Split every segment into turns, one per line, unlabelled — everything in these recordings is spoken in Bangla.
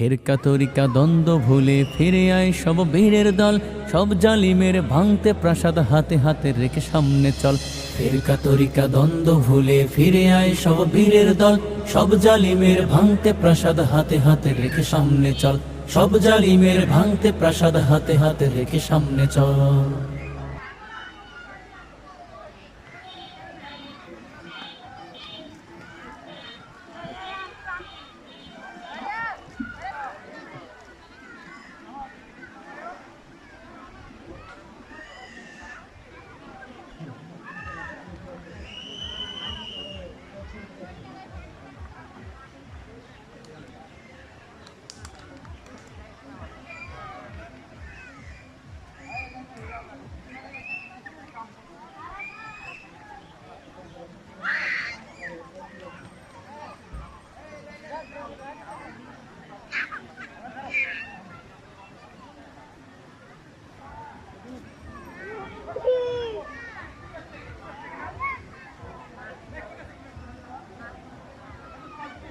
ফিরকা তরিকা দ্বন্দ্ব ভুলে ফিরে আয় সব বীরের দল, সব জালিমের ভাঙতে প্রাসাদ হাতে হাতে রেখে সামনে চল। ফিরকা তরিকা দ্বন্দ্ব ভুলে ফিরে আয় সব বীরের দল, সব জালিমের ভাঙতে প্রাসাদ হাতে হাতে রেখে সামনে চল। সব জালিমের ভাঙতে প্রাসাদ হাতে হাতে রেখে সামনে চল।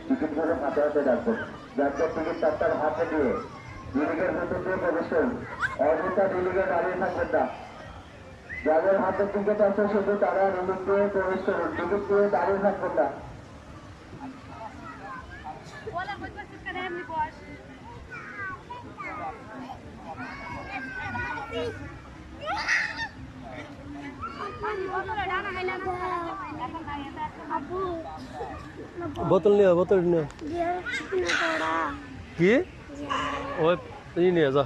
টিকিট ধরে হাতে হাতে ডাকবো, যাদের টিকিট তার হাতে দিয়ে ডিলিগের ভিতর দিয়ে প্রবেশ করুন। অযথা ডিলিগে দাঁড়িয়ে থাকবেন না। যাদের হাতে টিকিট আছে শুধু তারা ডিলিগ দিয়ে প্রবেশ করুন, টিকিট দিয়ে দাঁড়িয়ে থাকবেন না।
বোতল নিয়ে বোতল নিয়ে কি ওই নিয়ে যা।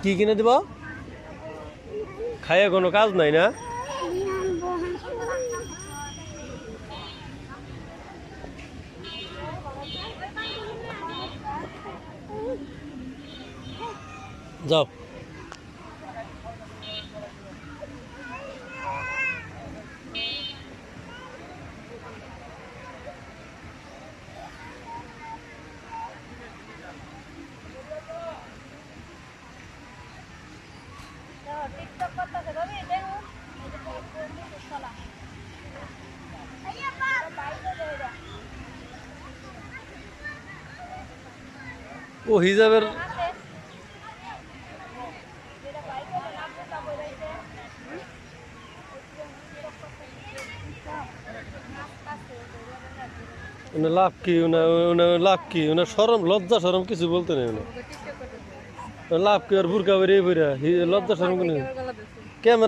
কি কিনে দিব? খাইয়ে কোনো কাজ নাই না? যাও। ও হিজাবের লাভ কি লাভ কি সরম লজ্জা সরম কিছু বলতে নেই লাভ কি আর বুরকা বেরিয়ে লজ্জা সরম ক্যামেরা